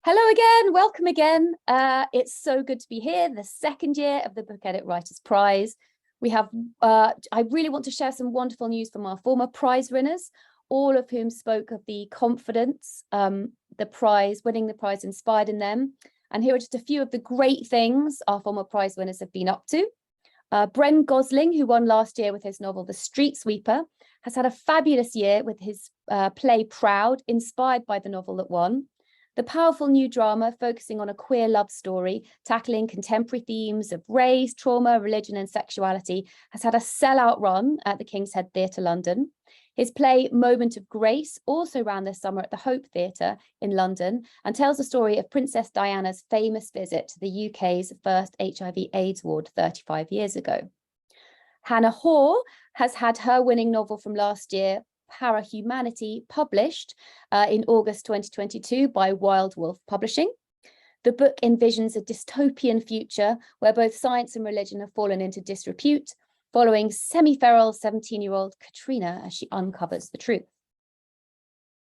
Hello again, welcome again. It's so good to be here, the second year of the Book Edit Writers Prize. I really want to share some wonderful news from our former prize winners, all of whom spoke of the confidence winning the prize inspired in them. And here are just a few of the great things our former prize winners have been up to. Bren Gosling, who won last year with his novel The Street Sweeper, has had a fabulous year with his play Proud, inspired by the novel that won. The powerful new drama focusing on a queer love story, tackling contemporary themes of race, trauma, religion and sexuality has had a sellout run at the King's Head Theatre, London. His play Moment of Grace also ran this summer at the Hope Theatre in London and tells the story of Princess Diana's famous visit to the UK's first HIV/AIDS ward 35 years ago. Hannah Hoare has had her winning novel from last year, Para-Humanity, published in August 2022 by Wild Wolf Publishing. The book envisions a dystopian future where both science and religion have fallen into disrepute, following semi-feral 17-year-old Katrina as she uncovers the truth.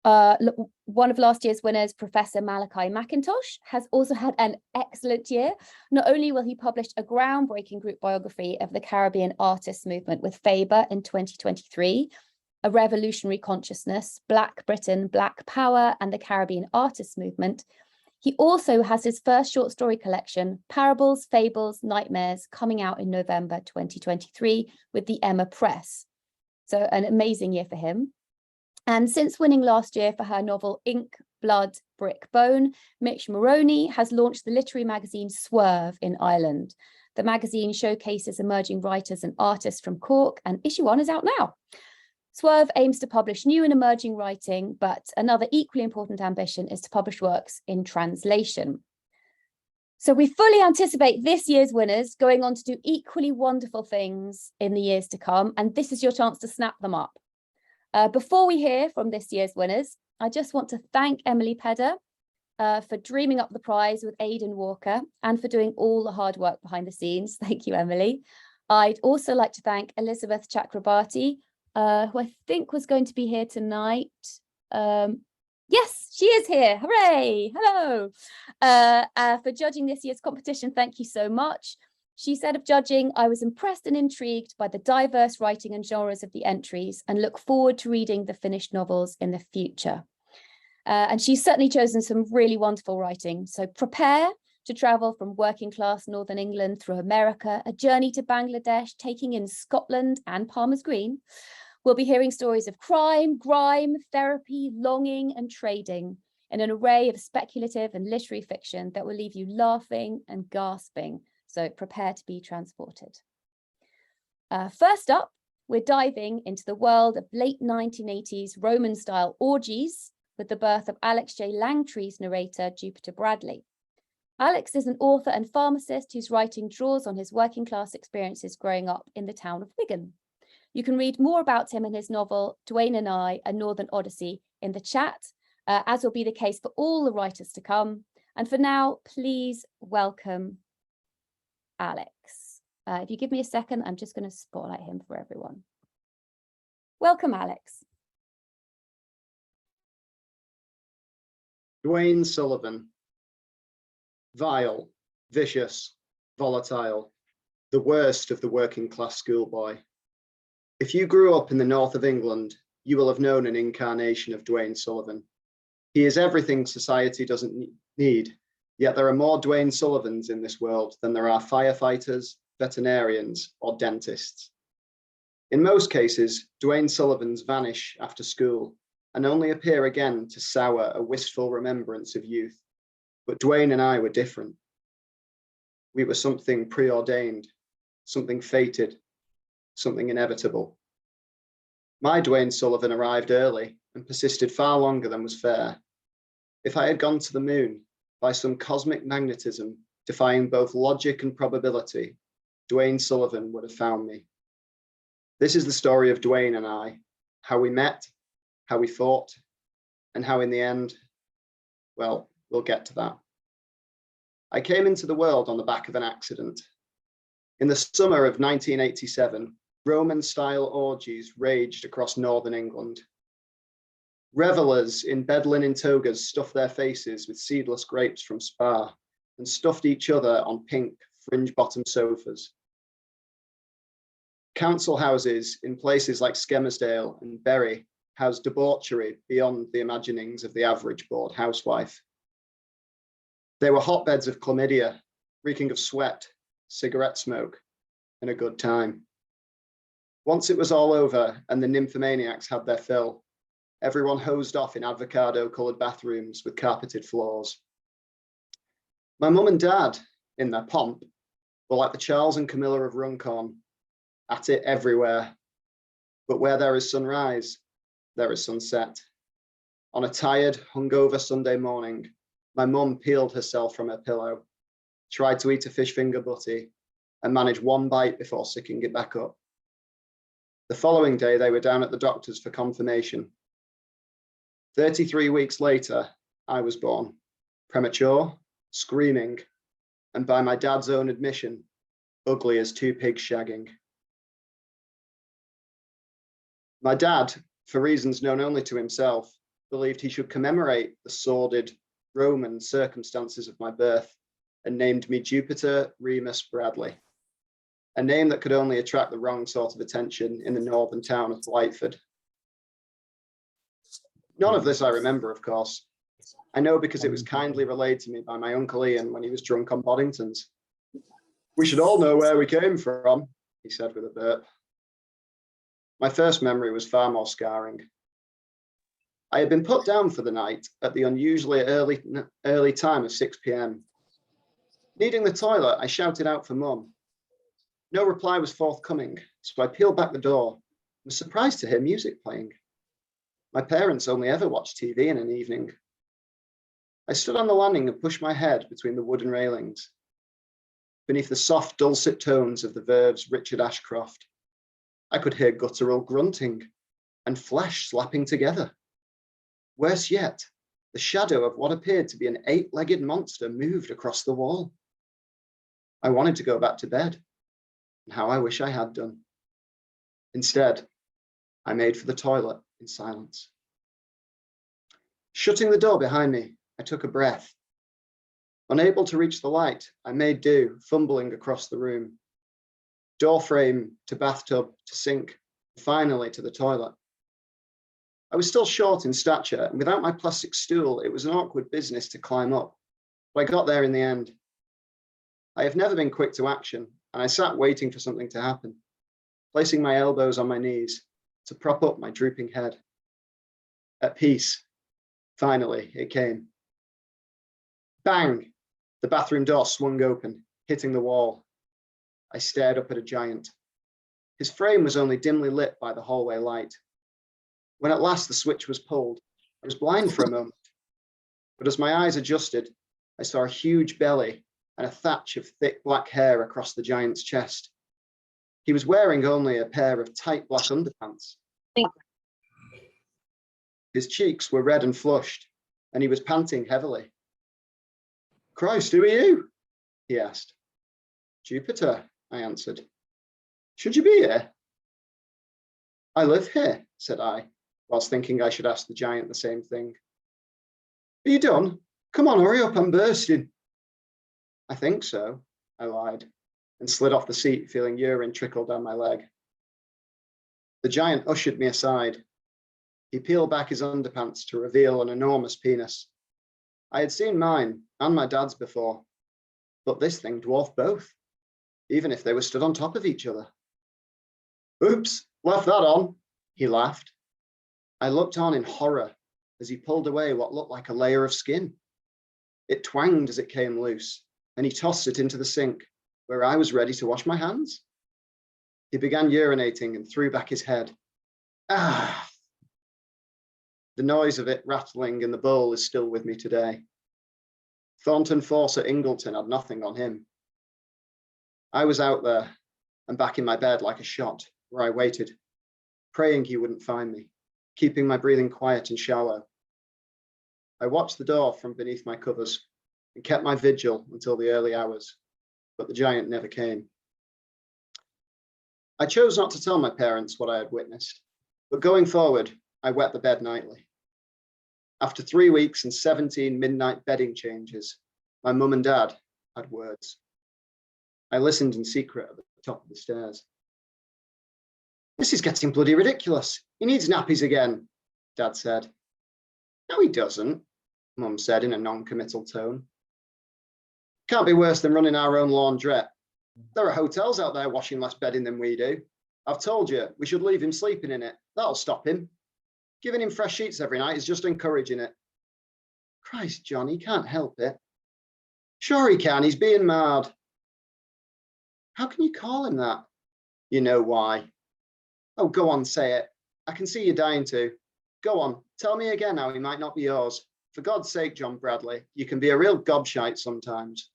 One of last year's winners, Professor Malachi McIntosh, has also had an excellent year. Not only will he publish a groundbreaking group biography of the Caribbean artists movement with Faber in 2023, A Revolutionary Consciousness, Black Britain, Black Power and the Caribbean Artists Movement, he also has his first short story collection, Parables, Fables, Nightmares, coming out in November 2023 with the Emma Press. So an amazing year for him. And since winning last year for her novel Ink, Blood, Brick, Bone, Mitch Moroney has launched the literary magazine Swerve in Ireland. The magazine showcases emerging writers and artists from Cork, and issue 1 is out now. Swerve aims to publish new and emerging writing, but another equally important ambition is to publish works in translation. So we fully anticipate this year's winners going on to do equally wonderful things in the years to come, and this is your chance to snap them up. Before we hear from this year's winners, I just want to thank Emily Pedder for dreaming up the prize with Aidan Walker and for doing all the hard work behind the scenes. Thank you, Emily. I'd also like to thank Elizabeth Chakrabarti, who I think was going to be here tonight. Yes, she is here. Hooray! Hello. For judging this year's competition, thank you so much. She said of judging, I was impressed and intrigued by the diverse writing and genres of the entries and look forward to reading the finished novels in the future. And she's certainly chosen some really wonderful writing. So prepare to travel from working class Northern England through America, a journey to Bangladesh, taking in Scotland and Palmer's Green. We'll be hearing stories of crime, grime, therapy, longing and trading in an array of speculative and literary fiction that will leave you laughing and gasping. So prepare to be transported. First up, we're diving into the world of late 1980s Roman-style orgies with the birth of Alex J. Langtry's narrator, Jupiter Bradley. Alex is an author and pharmacist whose writing draws on his working class experiences growing up in the town of Wigan. You can read more about him in his novel, Dwayne and I, A Northern Odyssey, in the chat, as will be the case for all the writers to come. And for now, please welcome Alex. If you give me a second, I'm just going to spotlight him for everyone. Welcome, Alex. Dwayne Sullivan. Vile, vicious, volatile, the worst of the working class schoolboy. If you grew up in the north of England, you will have known an incarnation of Dwayne Sullivan. He is everything society doesn't need, yet there are more Dwayne Sullivans in this world than there are firefighters, veterinarians, or dentists. In most cases, Dwayne Sullivans vanish after school and only appear again to sour a wistful remembrance of youth. But Dwayne and I were different. We were something preordained, something fated, something inevitable. My Dwayne Sullivan arrived early and persisted far longer than was fair. If I had gone to the moon, by some cosmic magnetism, defying both logic and probability, Dwayne Sullivan would have found me. This is the story of Dwayne and I, how we met, how we fought, and how in the end, well, we'll get to that. I came into the world on the back of an accident. In the summer of 1987, Roman-style orgies raged across northern England. Revelers in bed linen togas stuffed their faces with seedless grapes from Spa and stuffed each other on pink fringe-bottom sofas. Council houses in places like Skelmersdale and Bury housed debauchery beyond the imaginings of the average bored housewife. They were hotbeds of chlamydia, reeking of sweat, cigarette smoke, and a good time. Once it was all over and the nymphomaniacs had their fill, everyone hosed off in avocado-coloured bathrooms with carpeted floors. My mum and dad, in their pomp, were like the Charles and Camilla of Runcorn, at it everywhere. But where there is sunrise, there is sunset. On a tired, hungover Sunday morning, my mum peeled herself from her pillow, tried to eat a fish finger butty, and managed one bite before sicking it back up. The following day, they were down at the doctor's for confirmation. 33 weeks later, I was born, premature, screaming, and by my dad's own admission, ugly as two pigs shagging. My dad, for reasons known only to himself, believed he should commemorate the sordid Roman circumstances of my birth and named me Jupiter Remus Bradley, a name that could only attract the wrong sort of attention in the northern town of Blightford. None of this I remember, of course. I know because it was kindly relayed to me by my Uncle Ian when he was drunk on Boddington's. "We should all know where we came from," he said with a burp. My first memory was far more scarring. I had been put down for the night at the unusually early time of 6 p.m. Needing the toilet, I shouted out for Mum. No reply was forthcoming, so I peeled back the door and was surprised to hear music playing. My parents only ever watched TV in an evening. I stood on the landing and pushed my head between the wooden railings. Beneath the soft, dulcet tones of the Verve's Richard Ashcroft, I could hear guttural grunting and flesh slapping together. Worse yet, the shadow of what appeared to be an 8-legged monster moved across the wall. I wanted to go back to bed, and how I wish I had done. Instead, I made for the toilet in silence. Shutting the door behind me, I took a breath. Unable to reach the light, I made do, fumbling across the room. Door frame to bathtub to sink, finally to the toilet. I was still short in stature, and without my plastic stool, it was an awkward business to climb up, but I got there in the end. I have never been quick to action, and I sat waiting for something to happen, placing my elbows on my knees to prop up my drooping head. At peace, finally, it came. Bang! The bathroom door swung open, hitting the wall. I stared up at a giant. His frame was only dimly lit by the hallway light. When at last the switch was pulled, I was blind for a moment. But as my eyes adjusted, I saw a huge belly and a thatch of thick black hair across the giant's chest. He was wearing only a pair of tight black underpants. His cheeks were red and flushed, and he was panting heavily. "Christ, who are you?" he asked. "Jupiter," I answered. "Should you be here?" "I live here," said I, whilst thinking I should ask the giant the same thing. "Are you done? Come on, hurry up, I'm bursting." "I think so," I lied, and slid off the seat, feeling urine trickle down my leg. The giant ushered me aside. He peeled back his underpants to reveal an enormous penis. I had seen mine and my dad's before, but this thing dwarfed both, even if they were stood on top of each other. "Oops, left that on," he laughed. I looked on in horror as he pulled away what looked like a layer of skin. It twanged as it came loose, and he tossed it into the sink, where I was ready to wash my hands. He began urinating and threw back his head. Ah! The noise of it rattling in the bowl is still with me today. Thornton Force at Ingleton had nothing on him. I was out there and back in my bed like a shot, where I waited, praying he wouldn't find me, keeping my breathing quiet and shallow. I watched the door from beneath my covers and kept my vigil until the early hours, but the giant never came. I chose not to tell my parents what I had witnessed, but going forward, I wet the bed nightly. After 3 weeks and 17 midnight bedding changes, my mum and dad had words. I listened in secret at the top of the stairs. This is getting bloody ridiculous. He needs nappies again, Dad said. No, he doesn't, Mum said in a non-committal tone. Can't be worse than running our own laundrette. There are hotels out there washing less bedding than we do. I've told you, we should leave him sleeping in it. That'll stop him. Giving him fresh sheets every night is just encouraging it. Christ, John, he can't help it. Sure he can, he's being mad. How can you call him that? You know why. Oh, go on, say it. I can see you dying to. Go on, tell me again how he might not be yours. For God's sake, John Bradley, you can be a real gobshite sometimes.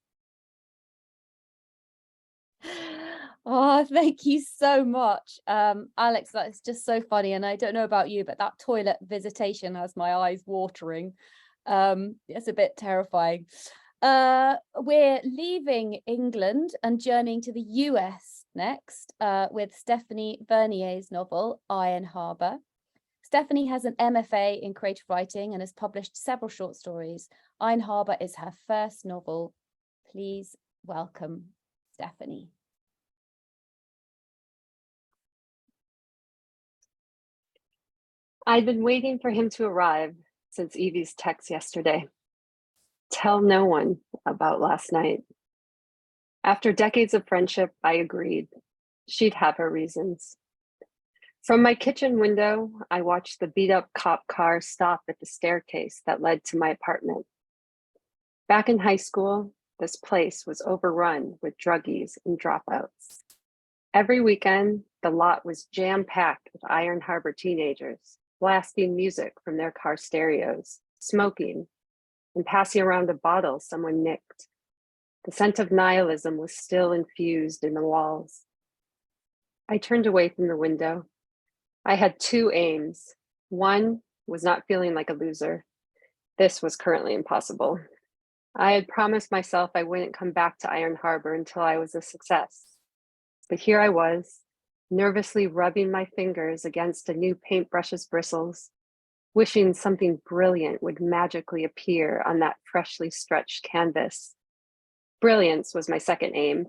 Oh, thank you so much. Alex, that's just so funny. And I don't know about you, but that toilet visitation has my eyes watering. It's a bit terrifying. We're leaving England and journeying to the US next with Stephanie Vernier's novel, Iron Harbour. Stephanie has an MFA in creative writing and has published several short stories. Iron Harbour is her first novel. Please welcome Stephanie. I'd been waiting for him to arrive since Evie's text yesterday. Tell no one about last night. After decades of friendship, I agreed. She'd have her reasons. From my kitchen window, I watched the beat-up cop car stop at the staircase that led to my apartment. Back in high school, this place was overrun with druggies and dropouts. Every weekend, the lot was jam-packed with Iron Harbor teenagers, blasting music from their car stereos, smoking, and passing around a bottle someone nicked. The scent of nihilism was still infused in the walls. I turned away from the window. I had two aims. One was not feeling like a loser. This was currently impossible. I had promised myself I wouldn't come back to Iron Harbor until I was a success. But here I was, nervously rubbing my fingers against a new paintbrush's bristles, wishing something brilliant would magically appear on that freshly stretched canvas. Brilliance was my second aim,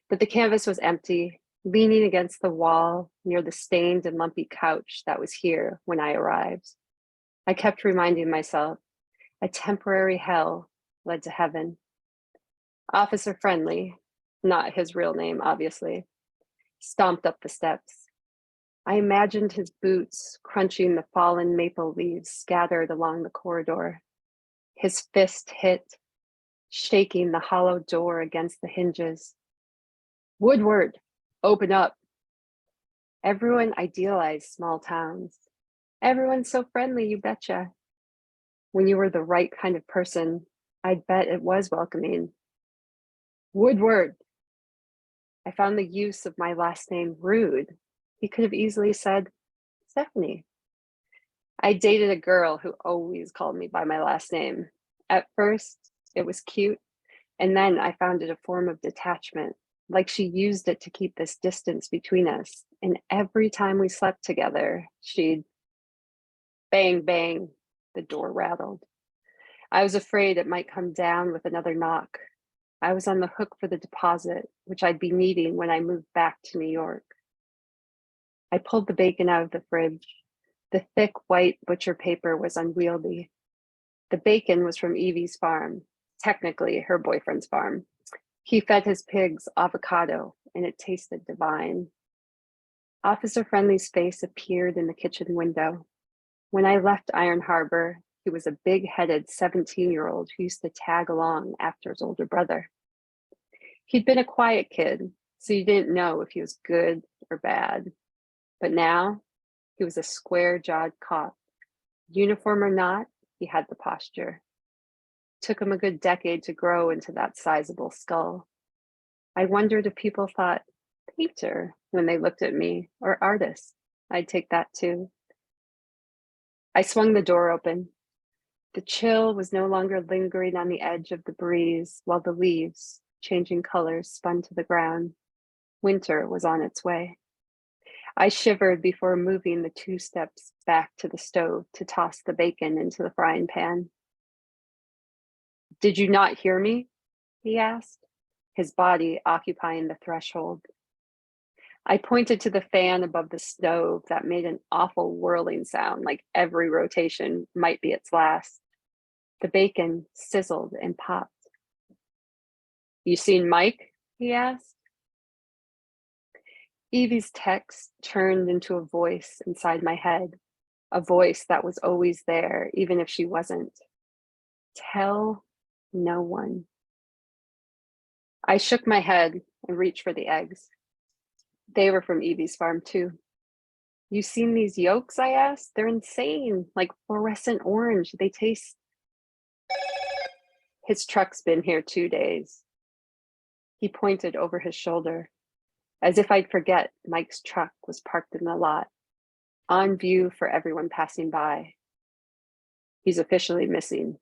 but the canvas was empty, leaning against the wall near the stained and lumpy couch that was here when I arrived. I kept reminding myself, a temporary hell led to heaven. Officer Friendly, not his real name, obviously, stomped up the steps. I imagined his boots crunching the fallen maple leaves scattered along the corridor. His fist hit, shaking the hollow door against the hinges. Woodward, open up. Everyone idealized small towns. Everyone's so friendly, you betcha. When you were the right kind of person, I'd bet it was welcoming. Woodward. I found the use of my last name rude. He could have easily said Stephanie. I dated a girl who always called me by my last name. At first, it was cute, and then I found it a form of detachment, like she used it to keep this distance between us. And every time we slept together, she'd bang, bang, the door rattled. I was afraid it might come down with another knock. I was on the hook for the deposit, which I'd be needing when I moved back to New York. I pulled the bacon out of the fridge. The thick white butcher paper was unwieldy. The bacon was from Evie's farm, technically her boyfriend's farm. He fed his pigs avocado, and it tasted divine. Officer Friendly's face appeared in the kitchen window. When I left Iron Harbor, he was a big-headed 17-year-old who used to tag along after his older brother. He'd been a quiet kid, so you didn't know if he was good or bad. But now, he was a square-jawed cop. Uniform or not, he had the posture. Took him a good decade to grow into that sizable skull. I wondered if people thought painter when they looked at me, or artist. I'd take that too. I swung the door open. The chill was no longer lingering on the edge of the breeze while the leaves, changing colors, spun to the ground. Winter was on its way. I shivered before moving the 2 steps back to the stove to toss the bacon into the frying pan. "Did you not hear me?" he asked, his body occupying the threshold. I pointed to the fan above the stove that made an awful whirling sound, like every rotation might be its last. The bacon sizzled and popped. "You seen Mike?" he asked. Evie's text turned into a voice inside my head, a voice that was always there, even if she wasn't. Tell no one. I shook my head and reached for the eggs. They were from Evie's farm too. "You seen these yolks?" I asked. "They're insane, like fluorescent orange. They taste..." "His truck's been here 2 days." He pointed over his shoulder, as if I'd forget Mike's truck was parked in the lot, on view for everyone passing by. "He's officially missing.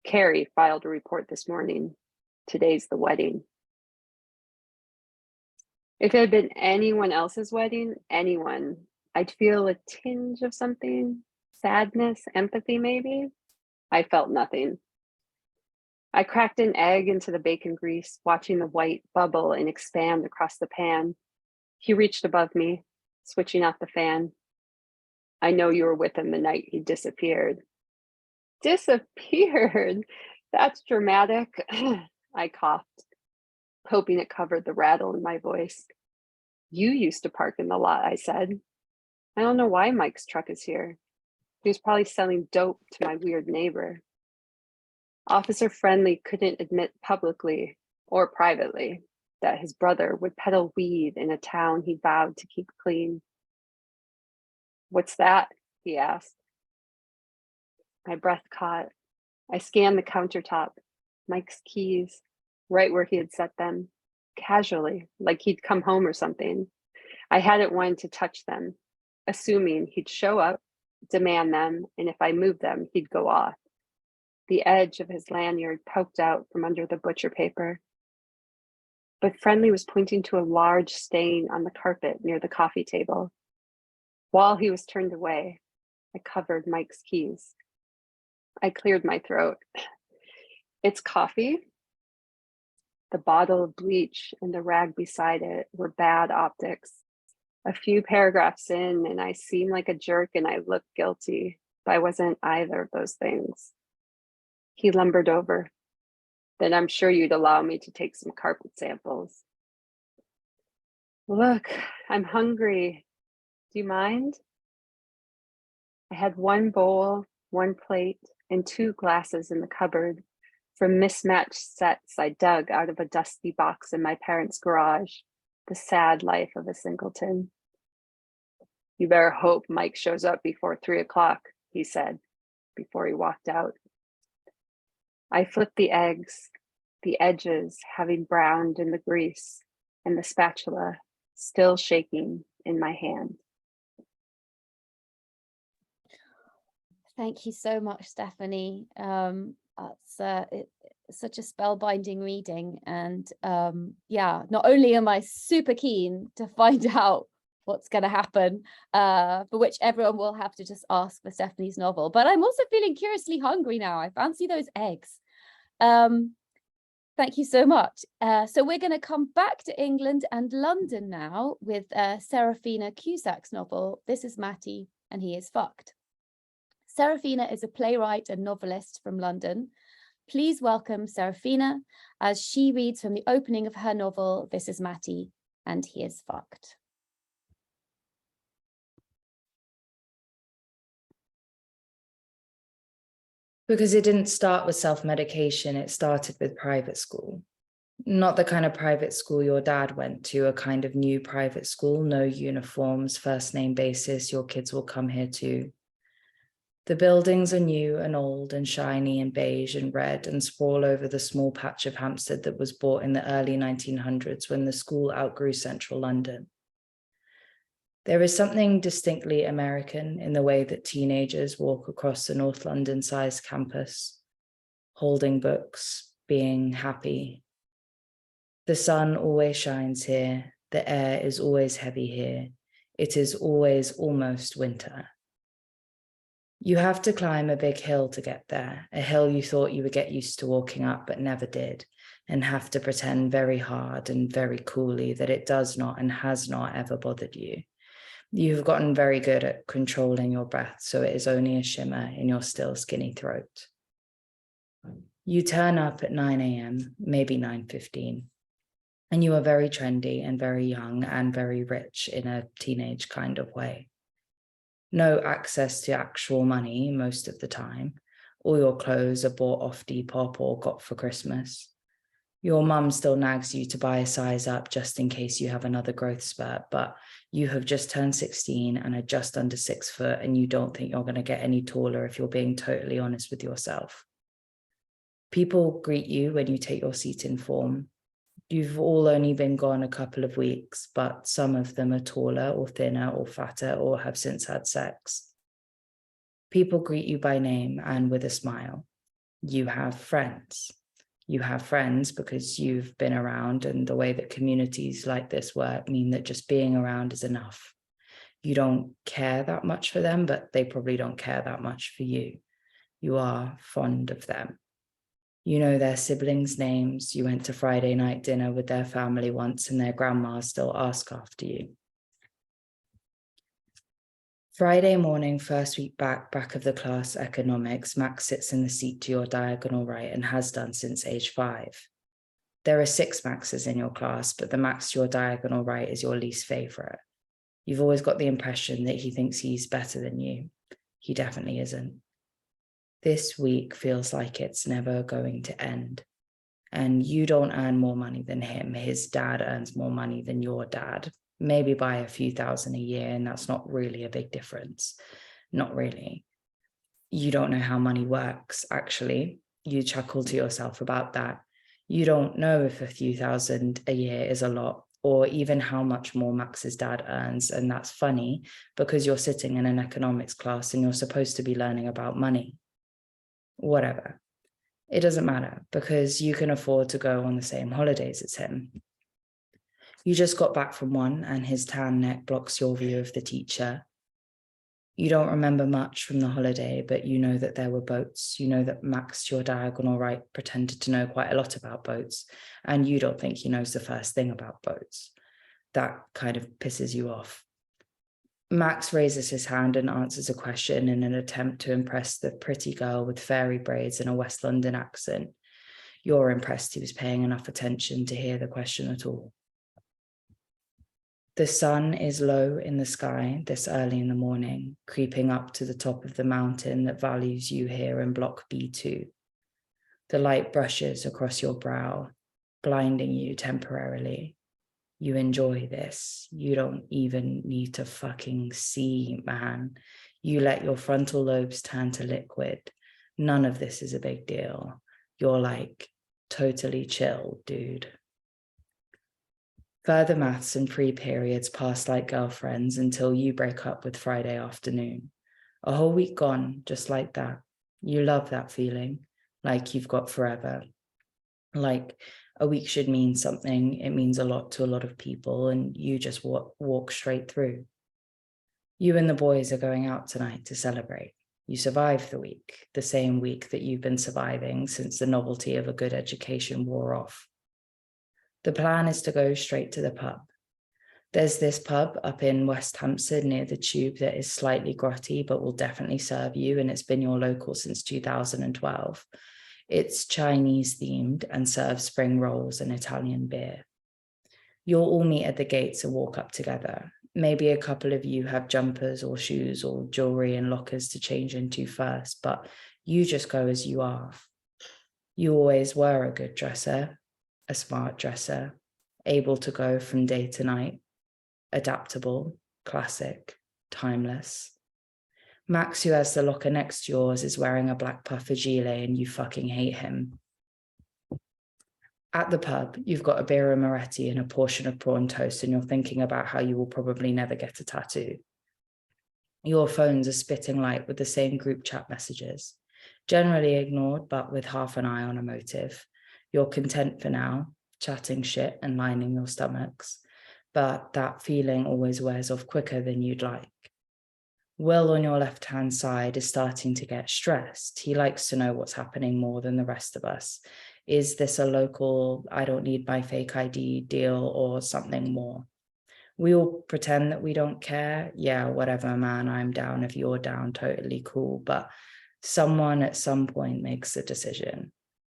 Carrie filed a report this morning. Today's the wedding." If it had been anyone else's wedding, anyone, I'd feel a tinge of something, sadness, empathy maybe. I felt nothing. I cracked an egg into the bacon grease, watching the white bubble and expand across the pan. He reached above me, switching off the fan. "I know you were with him the night he disappeared." "Disappeared? That's dramatic." I coughed, hoping it covered the rattle in my voice. "You used to park in the lot," I said. "I don't know why Mike's truck is here. He was probably selling dope to my weird neighbor." Officer Friendly couldn't admit publicly or privately that his brother would peddle weed in a town he vowed to keep clean. "What's that?" he asked. My breath caught. I scanned the countertop, Mike's keys, right where he had set them, casually, like he'd come home or something. I hadn't wanted to touch them, assuming he'd show up, demand them, and if I moved them, he'd go off. The edge of his lanyard poked out from under the butcher paper. But Friendly was pointing to a large stain on the carpet near the coffee table. While he was turned away, I covered Mike's keys. I cleared my throat. "It's coffee?" The bottle of bleach and the rag beside it were bad optics. A few paragraphs in, and I seemed like a jerk and I looked guilty, but I wasn't either of those things. He lumbered over. "Then I'm sure you'd allow me to take some carpet samples." "Look, I'm hungry. Do you mind?" I had one bowl, one plate, and 2 glasses in the cupboard from mismatched sets I dug out of a dusty box in my parents' garage. The sad life of a singleton. "You better hope Mike shows up before 3 o'clock, he said before he walked out. I flipped the eggs, the edges having browned in the grease, and the spatula still shaking in my hand. Thank you so much, Stephanie. It's such a spellbinding reading, and yeah, not only am I super keen to find out what's going to happen, for which everyone will have to just ask for Stephanie's novel, but I'm also feeling curiously hungry now. I fancy those eggs. Thank you so much. So we're going to come back to England and London now with Serafina Cusack's novel, This Is Matty and He Is Fucked. Serafina is a playwright and novelist from London. Please welcome Serafina as she reads from the opening of her novel, This Is Matty and He Is Fucked. Because it didn't start with self-medication, it started with private school. Not the kind of private school your dad went to, a kind of new private school, no uniforms, first name basis, your kids will come here too. The buildings are new and old and shiny and beige and red and sprawl over the small patch of Hampstead that was bought in the early 1900s when the school outgrew central London. There is something distinctly American in the way that teenagers walk across the North London-sized campus, holding books, being happy. The sun always shines here. The air is always heavy here. It is always almost winter. You have to climb a big hill to get there, a hill you thought you would get used to walking up but never did, and have to pretend very hard and very coolly that it does not and has not ever bothered you. You've gotten very good at controlling your breath, so it is only a shimmer in your still skinny throat. You turn up at 9 a.m., maybe 9:15, and you are very trendy and very young and very rich in a teenage kind of way. No access to actual money most of the time. All your clothes are bought off Depop or got for Christmas. Your mum still nags you to buy a size up just in case you have another growth spurt, but you have just turned 16 and are just under 6 foot, and you don't think you're going to get any taller if you're being totally honest with yourself. People greet you when you take your seat in form. You've all only been gone a couple of weeks, but some of them are taller or thinner or fatter or have since had sex. People greet you by name and with a smile. You have friends. You have friends because you've been around, and the way that communities like this work mean that just being around is enough. You don't care that much for them, but they probably don't care that much for you. You are fond of them. You know their siblings' names. You went to Friday night dinner with their family once, and their grandmas still ask after you. Friday morning, first week back of the class, economics, Max sits in the seat to your diagonal right and has done since age 5. There are 6 Maxes in your class, but the Max to your diagonal right is your least favorite. You've always got the impression that he thinks he's better than you. He definitely isn't. This week feels like it's never going to end. And you don't earn more money than him. His dad earns more money than your dad, maybe by a few thousand a year, and that's not really a big difference. Not really. You don't know how money works, actually. You chuckle to yourself about that. You don't know if a few thousand a year is a lot, or even how much more Max's dad earns, and that's funny because you're sitting in an economics class and you're supposed to be learning about money. Whatever. It doesn't matter because you can afford to go on the same holidays as him. You just got back from one and his tan neck blocks your view of the teacher. You don't remember much from the holiday, but you know that there were boats. You know that Max, your diagonal right, pretended to know quite a lot about boats, and you don't think he knows the first thing about boats. That kind of pisses you off. Max raises his hand and answers a question in an attempt to impress the pretty girl with fairy braids and a West London accent. You're impressed he was paying enough attention to hear the question at all. The sun is low in the sky this early in the morning, creeping up to the top of the mountain that values you here in Block B2. The light brushes across your brow, blinding you temporarily. You enjoy this. You don't even need to fucking see, man. You let your frontal lobes turn to liquid. None of this is a big deal. You're like totally chill, dude. Further maths and pre-periods pass like girlfriends until you break up with Friday afternoon. A whole week gone, just like that. You love that feeling, like you've got forever. Like a week should mean something. It means a lot to a lot of people, and you just walk straight through. You and the boys are going out tonight to celebrate. You survived the week, the same week that you've been surviving since the novelty of a good education wore off. The plan is to go straight to the pub. There's this pub up in West Hampstead near the tube that is slightly grotty, but will definitely serve you, and it's been your local since 2012. It's Chinese themed and serves spring rolls and Italian beer. You'll all meet at the gates and walk up together. Maybe a couple of you have jumpers or shoes or jewelry and lockers to change into first, but you just go as you are. You always were a good dresser, a smart dresser, able to go from day to night, adaptable, classic, timeless. Max, who has the locker next to yours, is wearing a black puffer gilet and you fucking hate him. At the pub, you've got a beer and Moretti and a portion of prawn toast, and you're thinking about how you will probably never get a tattoo. Your phones are spitting light with the same group chat messages, generally ignored, but with half an eye on a motive. You're content for now, chatting shit and lining your stomachs. but that feeling always wears off quicker than you'd like. Will on your left-hand side is starting to get stressed. He likes to know what's happening more than the rest of us. Is this a local, I don't need my fake ID deal or something more? We all pretend that we don't care. Yeah, whatever, man, I'm down. If you're down, totally cool. But someone at some point makes the decision.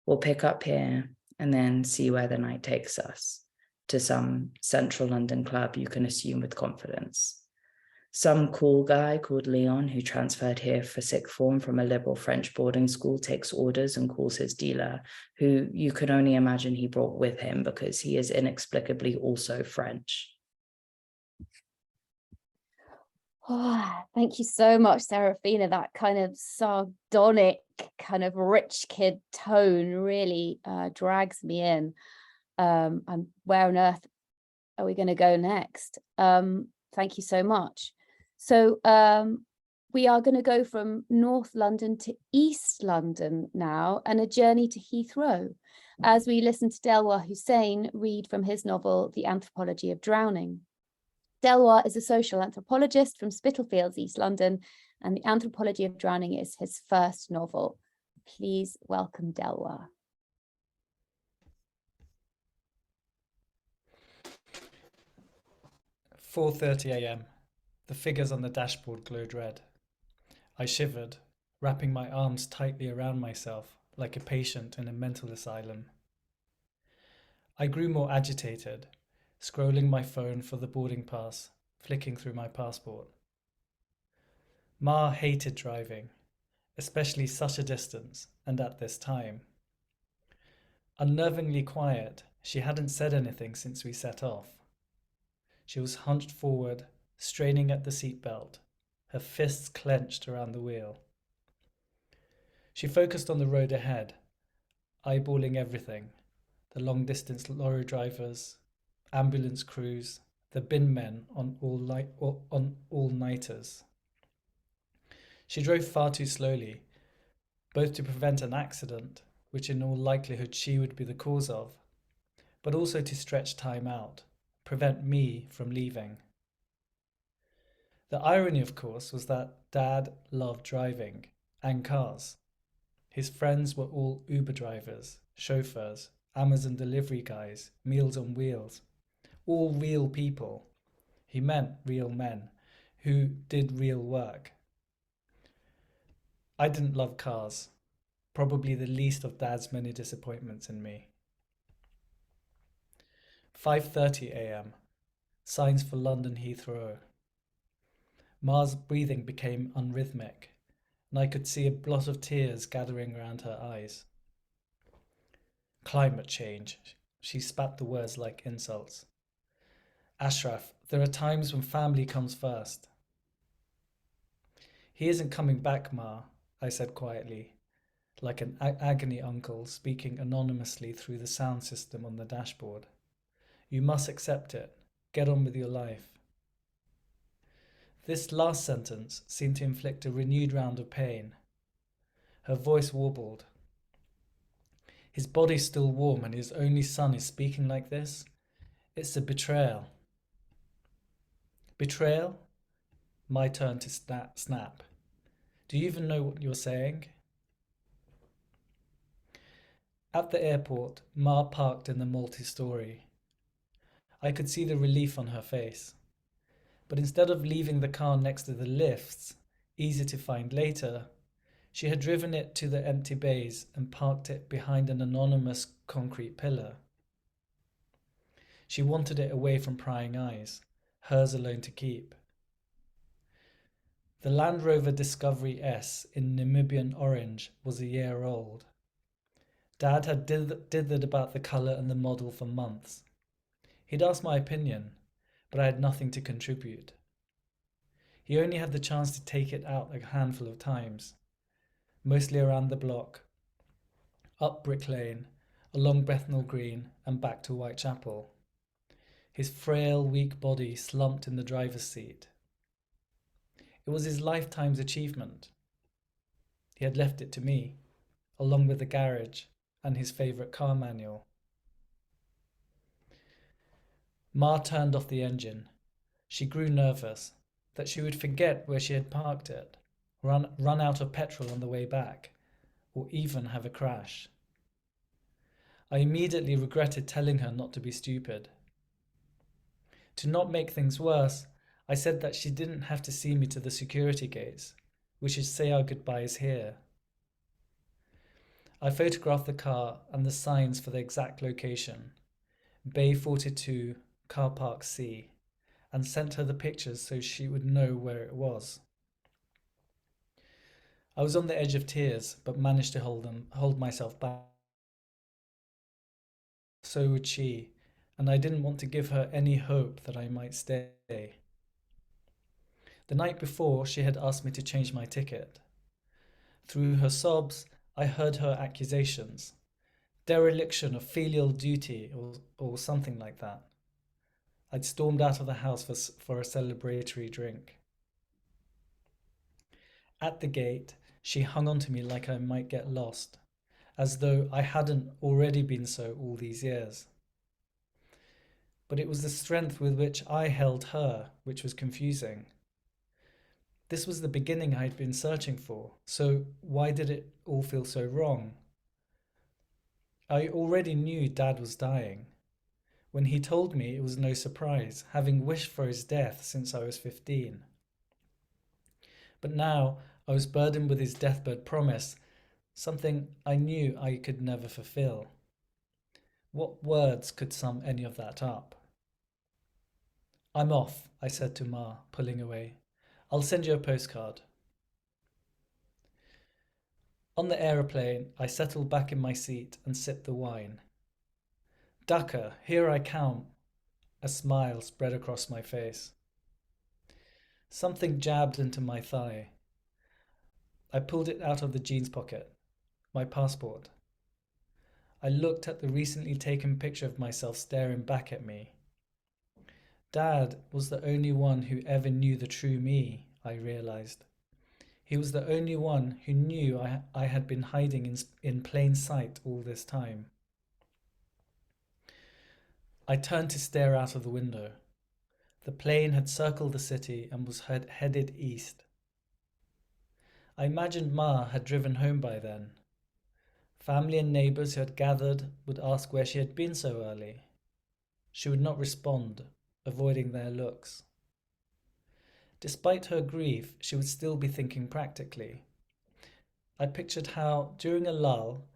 We'll pick up here and then see where the night takes us, to some central London club you can assume with confidence. Some cool guy called Leon, who transferred here for sixth form from a liberal French boarding school, takes orders and calls his dealer, who you can only imagine he brought with him because he is inexplicably also French. Oh, thank you so much, Serafina. That kind of sardonic, kind of rich kid tone really drags me in. And where on earth are we going to go next? Thank you so much. So we are going to go from North London to East London now, and a journey to Heathrow, as we listen to Delwar Hussain read from his novel, The Anthropology of Drowning. Delwar is a social anthropologist from Spitalfields, East London, and The Anthropology of Drowning is his first novel. Please welcome Delwar. "4:30 a.m. The figures on the dashboard glowed red. I shivered, wrapping my arms tightly around myself like a patient in a mental asylum. I grew more agitated, scrolling my phone for the boarding pass, flicking through my passport. Ma hated driving, especially such a distance and at this time. Unnervingly quiet, she hadn't said anything since we set off. She was hunched forward, straining at the seatbelt, her fists clenched around the wheel. She focused on the road ahead, eyeballing everything: the long-distance lorry drivers, ambulance crews, the bin men on all-nighters. She drove far too slowly, both to prevent an accident, which in all likelihood she would be the cause of, but also to stretch time out, prevent me from leaving. The irony, of course, was that Dad loved driving and cars. His friends were all Uber drivers, chauffeurs, Amazon delivery guys, Meals on Wheels, all real people. He meant real men who did real work. I didn't love cars, probably the least of Dad's many disappointments in me. 5:30 a.m. Signs for London Heathrow. Ma's breathing became unrhythmic, and I could see a blot of tears gathering around her eyes. Climate change. She spat the words like insults. Ashraf, there are times when family comes first. He isn't coming back, Ma, I said quietly, like an agony uncle speaking anonymously through the sound system on the dashboard. You must accept it. Get on with your life. This last sentence seemed to inflict a renewed round of pain. Her voice warbled. His body's still warm and his only son is speaking like this? It's a betrayal. Betrayal? My turn to snap. Do you even know what you're saying? At the airport, Ma parked in the multi-story. I could see the relief on her face. But instead of leaving the car next to the lifts, easy to find later, she had driven it to the empty bays and parked it behind an anonymous concrete pillar. She wanted it away from prying eyes, hers alone to keep. The Land Rover Discovery S in Namibian orange was a year old. Dad had dithered about the colour and the model for months. He'd asked my opinion, but I had nothing to contribute. He only had the chance to take it out a handful of times, mostly around the block, up Brick Lane, along Bethnal Green and back to Whitechapel. His frail, weak body slumped in the driver's seat. It was his lifetime's achievement. He had left it to me, along with the garage and his favourite car manual. Ma turned off the engine. She grew nervous that she would forget where she had parked it, run out of petrol on the way back, or even have a crash. I immediately regretted telling her not to be stupid. To not make things worse, I said that she didn't have to see me to the security gates. We should say our goodbyes here. I photographed the car and the signs for the exact location, Bay 42, Car Park C, and sent her the pictures so she would know where it was. I was on the edge of tears, but managed to hold myself back. So would she, and I didn't want to give her any hope that I might stay. The night before, she had asked me to change my ticket. Through her sobs, I heard her accusations. Dereliction of filial duty or something like that. I'd stormed out of the house for a celebratory drink. At the gate, she hung on to me like I might get lost, as though I hadn't already been so all these years. But it was the strength with which I held her which was confusing. This was the beginning I had been searching for, so why did it all feel so wrong? I already knew Dad was dying. When he told me, it was no surprise, having wished for his death since I was 15. But now I was burdened with his deathbed promise, something I knew I could never fulfill. What words could sum any of that up? "I'm off," I said to Ma, pulling away. "I'll send you a postcard." On the aeroplane, I settled back in my seat and sipped the wine. "Ducker, here I come." A smile spread across my face. Something jabbed into my thigh. I pulled it out of the jeans pocket. My passport. I looked at the recently taken picture of myself staring back at me. Dad was the only one who ever knew the true me, I realized. He was the only one who knew I had been hiding in plain sight all this time. I turned to stare out of the window. The plane had circled the city and was headed east. I imagined Ma had driven home by then. Family and neighbors who had gathered would ask where she had been so early. She would not respond, avoiding their looks. Despite her grief, she would still be thinking practically. I pictured how, during a lull,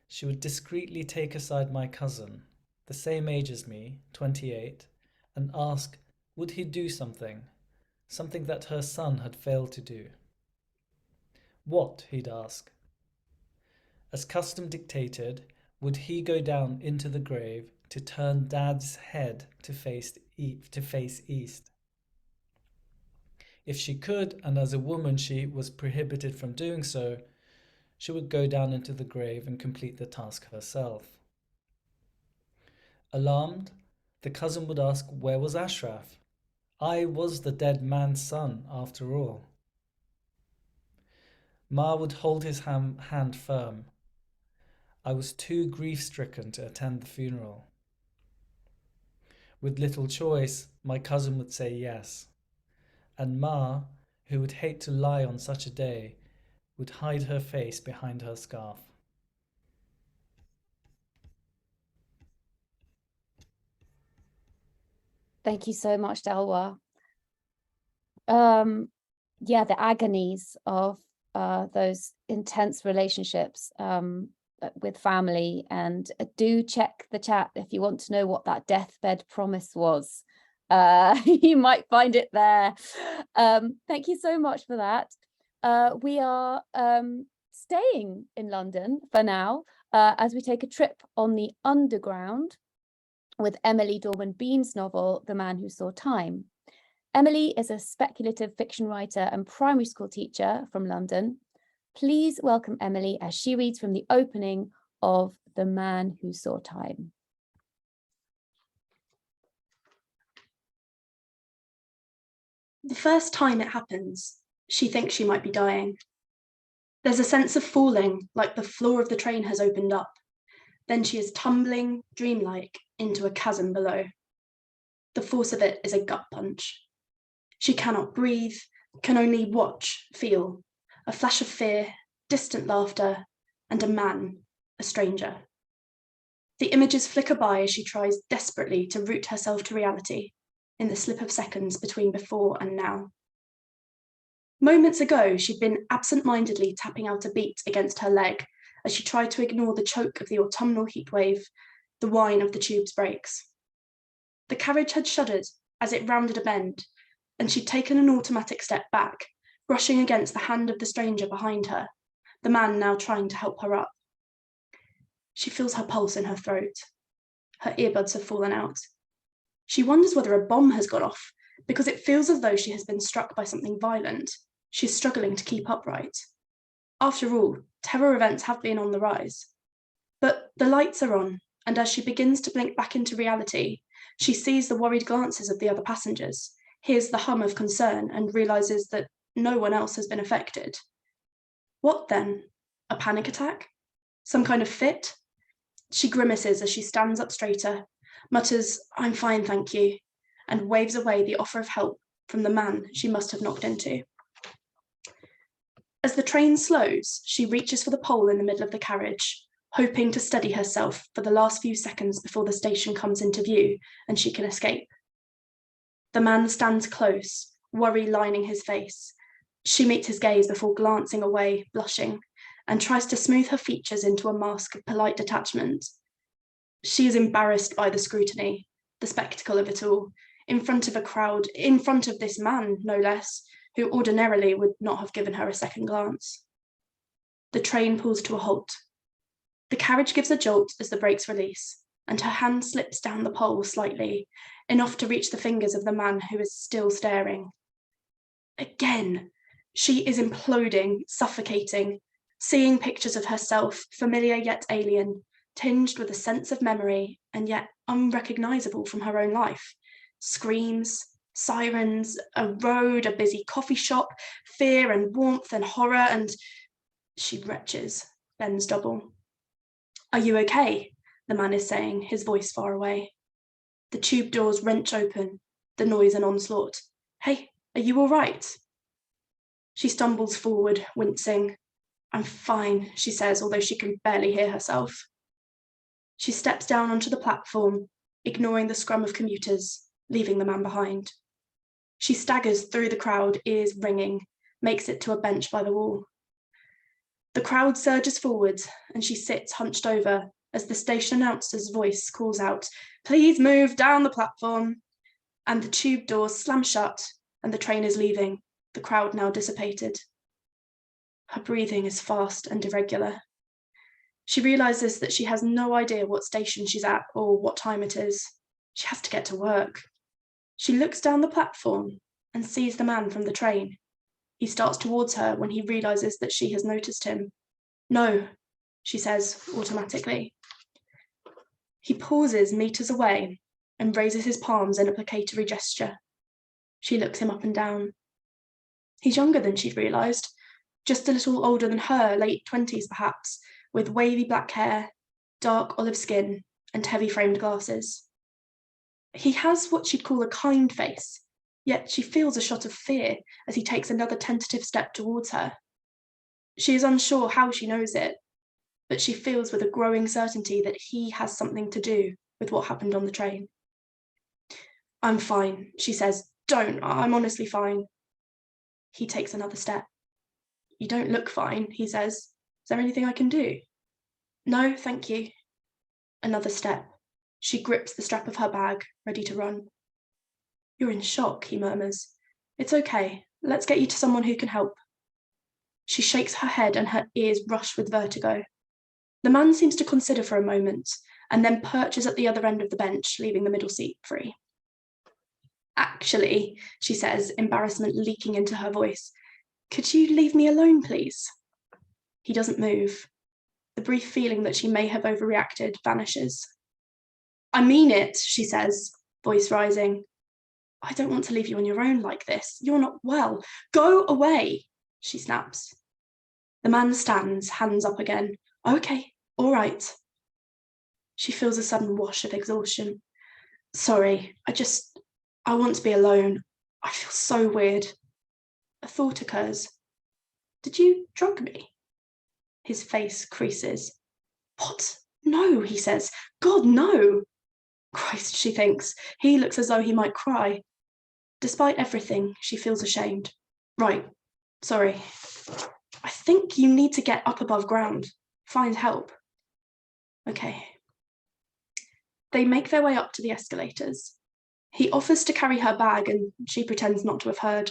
she would discreetly take aside my cousin, the same age as me, 28, and ask, would he do something that her son had failed to do? What, he'd ask. As custom dictated, would he go down into the grave to turn Dad's head to face east? If she could, and as a woman she was prohibited from doing so, she would go down into the grave and complete the task herself. Alarmed, the cousin would ask, where was Ashraf? I was the dead man's son, after all. Ma would hold his hand firm. I was too grief-stricken to attend the funeral. With little choice, my cousin would say yes, and Ma, who would hate to lie on such a day, would hide her face behind her scarf. Thank you so much, Delwa. Yeah, the agonies of those intense relationships with family, and do check the chat if you want to know what that deathbed promise was. You might find it there. Thank you so much for that. We are staying in London for now as we take a trip on the underground with Emily Dorman Bean's novel, The Man Who Saw Time. Emily is a speculative fiction writer and primary school teacher from London. Please welcome Emily as she reads from the opening of The Man Who Saw Time. The first time it happens, she thinks she might be dying. There's a sense of falling, like the floor of the train has opened up. Then she is tumbling, dreamlike, into a chasm below. The force of it is a gut punch. She cannot breathe, can only watch, feel, a flash of fear, distant laughter, and a man, a stranger. The images flicker by as she tries desperately to root herself to reality in the slip of seconds between before and now. Moments ago, she'd been absent-mindedly tapping out a beat against her leg as she tried to ignore the choke of the autumnal heatwave, the whine of the tube's brakes. The carriage had shuddered as it rounded a bend, and she'd taken an automatic step back, brushing against the hand of the stranger behind her, the man now trying to help her up. She feels her pulse in her throat. Her earbuds have fallen out. She wonders whether a bomb has gone off, because it feels as though she has been struck by something violent. She's struggling to keep upright. After all, terror events have been on the rise. But the lights are on, and as she begins to blink back into reality, she sees the worried glances of the other passengers, hears the hum of concern, and realizes that no one else has been affected. What then? A panic attack? Some kind of fit? She grimaces as she stands up straighter, mutters, "I'm fine, thank you," and waves away the offer of help from the man she must have knocked into. As the train slows, she reaches for the pole in the middle of the carriage, hoping to steady herself for the last few seconds before the station comes into view and she can escape. The man stands close, worry lining his face. She meets his gaze before glancing away, blushing, and tries to smooth her features into a mask of polite detachment. She is embarrassed by the scrutiny, the spectacle of it all, in front of a crowd, in front of this man, no less, who ordinarily would not have given her a second glance. The train pulls to a halt. The carriage gives a jolt as the brakes release, and her hand slips down the pole slightly, enough to reach the fingers of the man who is still staring. Again, she is imploding, suffocating, seeing pictures of herself, familiar yet alien, tinged with a sense of memory and yet unrecognizable from her own life. Screams, sirens, a road, a busy coffee shop, fear and warmth and horror, and she retches, bends double. "Are you okay?" the man is saying, his voice far away. The tube doors wrench open, the noise an onslaught. "Hey, are you all right?" She stumbles forward, wincing. "I'm fine," she says, although she can barely hear herself. She steps down onto the platform, ignoring the scrum of commuters, leaving the man behind. She staggers through the crowd, ears ringing, makes it to a bench by the wall. The crowd surges forward, and she sits hunched over as the station announcer's voice calls out, "Please move down the platform," and the tube doors slam shut, and the train is leaving, the crowd now dissipated. Her breathing is fast and irregular. She realizes that she has no idea what station she's at or what time it is. She has to get to work. She looks down the platform and sees the man from the train. He starts towards her when he realizes that she has noticed him. "No," she says automatically. He pauses meters away and raises his palms in a placatory gesture. She looks him up and down. He's younger than she'd realized, just a little older than her, late 20s perhaps, with wavy black hair, dark olive skin, and heavy framed glasses. He has what she'd call a kind face, yet she feels a shot of fear as he takes another tentative step towards her. She is unsure how she knows it, but she feels with a growing certainty that he has something to do with what happened on the train. "I'm fine," she says. "Don't, I'm honestly fine." He takes another step. "You don't look fine," he says. "Is there anything I can do?" "No, thank you." Another step. She grips the strap of her bag, ready to run. "You're in shock," he murmurs. "It's okay. Let's get you to someone who can help." She shakes her head and her ears rush with vertigo. The man seems to consider for a moment and then perches at the other end of the bench, leaving the middle seat free. "Actually," she says, embarrassment leaking into her voice, "could you leave me alone, please?" He doesn't move. The brief feeling that she may have overreacted vanishes. "I mean it," she says, voice rising. "I don't want to leave you on your own like this. You're not well. Go away," she snaps. The man stands, hands up again. "Okay, all right." She feels a sudden wash of exhaustion. "Sorry, I just I want to be alone. I feel so weird. A thought occurs. Did you drug me? His face creases. What? No, he says. God, no. Christ, she thinks. He looks as though he might cry. Despite everything, she feels ashamed. Right, sorry. I think you need to get up above ground. Find help. Okay. They make their way up to the escalators. He offers to carry her bag and she pretends not to have heard.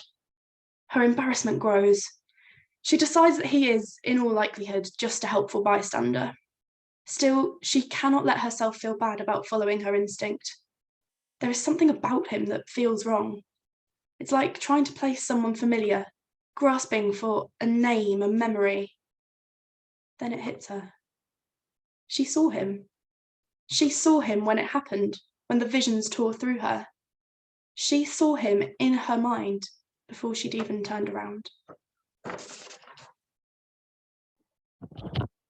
Her embarrassment grows. She decides that he is, in all likelihood, just a helpful bystander. Still, she cannot let herself feel bad about following her instinct. There is something about him that feels wrong. It's like trying to place someone familiar, grasping for a name, a memory. Then it hits her. She saw him. She saw him when it happened, when the visions tore through her. She saw him in her mind before she'd even turned around.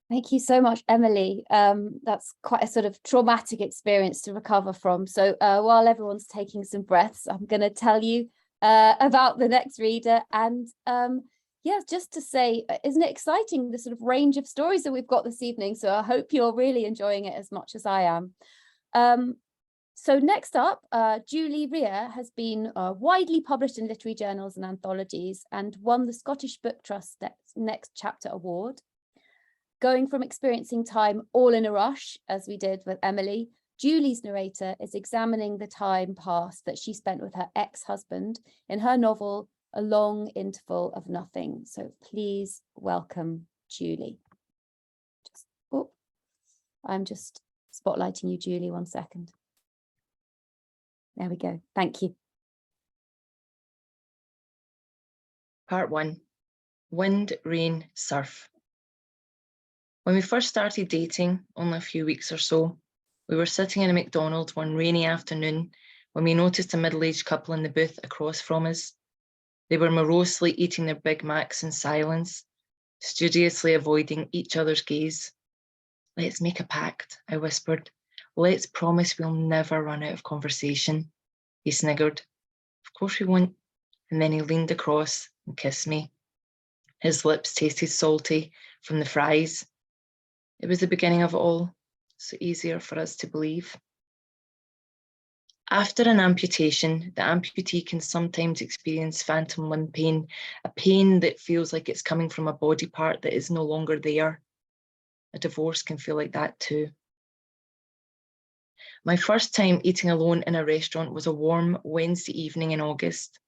Thank you so much, Emily. That's quite a sort of traumatic experience to recover from. So while everyone's taking some breaths, I'm going to tell you about the next reader. And yeah, just to say, isn't it exciting, the sort of range of stories that we've got this evening? So I hope you're really enjoying it as much as I am. So next up, Julie Rea has been widely published in literary journals and anthologies and won the Scottish Book Trust Next Chapter Award. Going from experiencing time all in a rush, as we did with Emily, Julie's narrator is examining the time past that she spent with her ex-husband in her novel, A Long Interval of Nothing. So please welcome Julie. I'm just spotlighting you, Julie, 1 second. There we go. Thank you. Part 1. Wind, Rain, Surf. When we first started dating, only a few weeks or so, we were sitting in a McDonald's one rainy afternoon when we noticed a middle-aged couple in the booth across from us. They were morosely eating their Big Macs in silence, studiously avoiding each other's gaze. "Let's make a pact," I whispered. "Let's promise we'll never run out of conversation." He sniggered. "Of course we won't." And then he leaned across and kissed me. His lips tasted salty from the fries. It was the beginning of it all, so easier for us to believe. After an amputation, the amputee can sometimes experience phantom limb pain, a pain that feels like it's coming from a body part that is no longer there. A divorce can feel like that too. My first time eating alone in a restaurant was a warm Wednesday evening in August.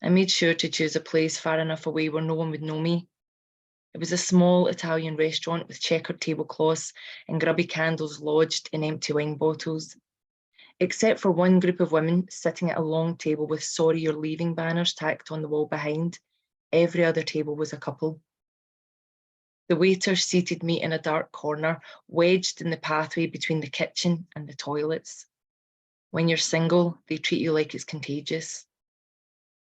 I made sure to choose a place far enough away where no one would know me. It was a small Italian restaurant with checkered tablecloths and grubby candles lodged in empty wine bottles. Except for one group of women sitting at a long table with "Sorry You're Leaving" banners tacked on the wall behind, every other table was a couple. The waiter seated me in a dark corner, wedged in the pathway between the kitchen and the toilets. When you're single, they treat you like it's contagious.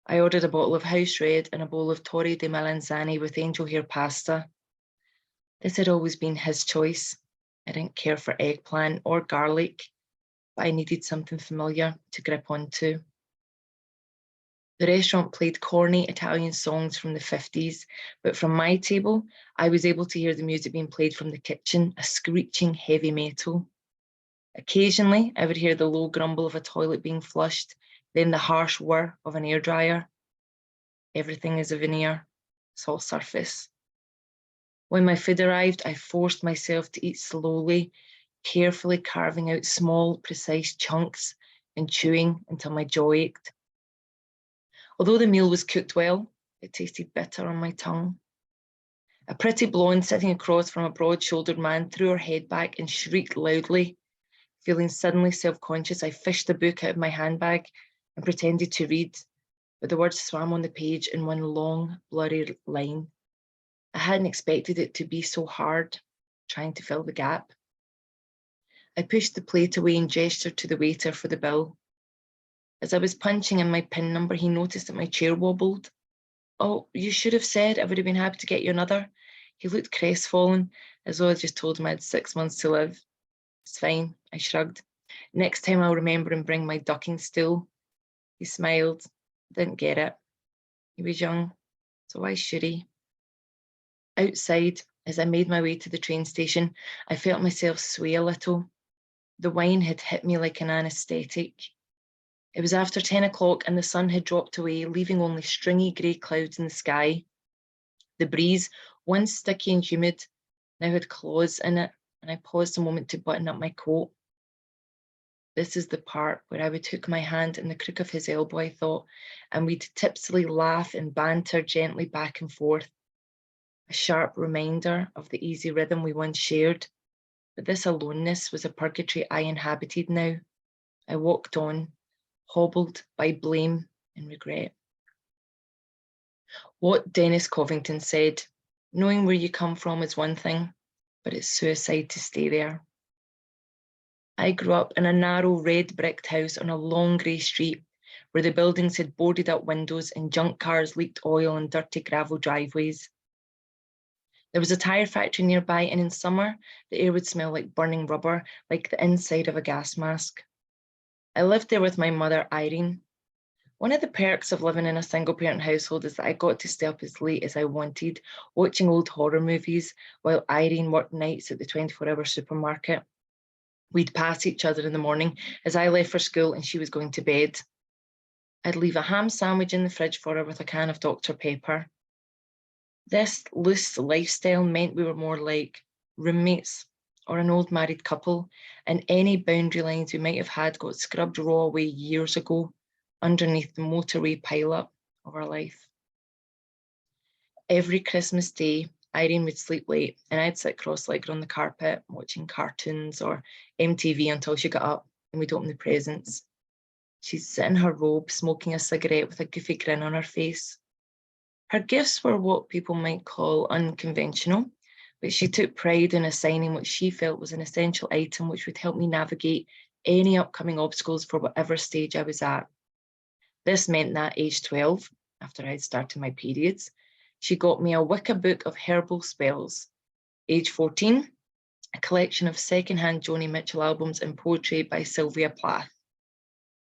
I ordered a bottle of house red and a bowl of Torre di Melanzane with angel hair pasta. This had always been his choice. I didn't care for eggplant or garlic, but I needed something familiar to grip onto. The restaurant played corny Italian songs from the 50s, but from my table, I was able to hear the music being played from the kitchen, a screeching heavy metal. Occasionally, I would hear the low grumble of a toilet being flushed, then the harsh whir of an airdryer. Everything is a veneer. It's all surface. When my food arrived, I forced myself to eat slowly, carefully carving out small, precise chunks and chewing until my jaw ached. Although the meal was cooked well, it tasted bitter on my tongue. A pretty blonde sitting across from a broad-shouldered man threw her head back and shrieked loudly. Feeling suddenly self-conscious, I fished a book out of my handbag and pretended to read, but the words swam on the page in one long, blurry line. I hadn't expected it to be so hard, trying to fill the gap. I pushed the plate away and gestured to the waiter for the bill. As I was punching in my PIN number, he noticed that my chair wobbled. "Oh, you should have said. I would have been happy to get you another." He looked crestfallen, as though I just told him I had 6 months to live. "It's fine," I shrugged. "Next time I'll remember and bring my ducking stool." He smiled, didn't get it. He was young, so why should he? Outside, as I made my way to the train station, I felt myself sway a little. The wine had hit me like an anaesthetic. It was after 10 o'clock and the sun had dropped away, leaving only stringy grey clouds in the sky. The breeze, once sticky and humid, now had claws in it, and I paused a moment to button up my coat. This is the part where I would hook my hand in the crook of his elbow, I thought, and we'd tipsily laugh and banter gently back and forth. A sharp reminder of the easy rhythm we once shared. But this aloneness was a purgatory I inhabited now. I walked on, hobbled by blame and regret. What Dennis Covington said, knowing where you come from is one thing, but it's suicide to stay there. I grew up in a narrow red bricked house on a long grey street where the buildings had boarded up windows and junk cars leaked oil in dirty gravel driveways. There was a tyre factory nearby, and in summer, the air would smell like burning rubber, like the inside of a gas mask. I lived there with my mother, Irene. One of the perks of living in a single-parent household is that I got to stay up as late as I wanted, watching old horror movies, while Irene worked nights at the 24-hour supermarket. We'd pass each other in the morning as I left for school and she was going to bed. I'd leave a ham sandwich in the fridge for her with a can of Dr. Pepper. This loose lifestyle meant we were more like roommates or an old married couple, and any boundary lines we might have had got scrubbed raw away years ago underneath the motorway pileup of our life. Every Christmas Day, Irene would sleep late and I'd sit cross-legged on the carpet watching cartoons or MTV until she got up and we'd open the presents. She'd sit in her robe smoking a cigarette with a goofy grin on her face. Her gifts were what people might call unconventional, but she took pride in assigning what she felt was an essential item which would help me navigate any upcoming obstacles for whatever stage I was at. This meant that age 12, after I'd started my periods, she got me a Wicca book of herbal spells. Age 14, a collection of secondhand Joni Mitchell albums and poetry by Sylvia Plath.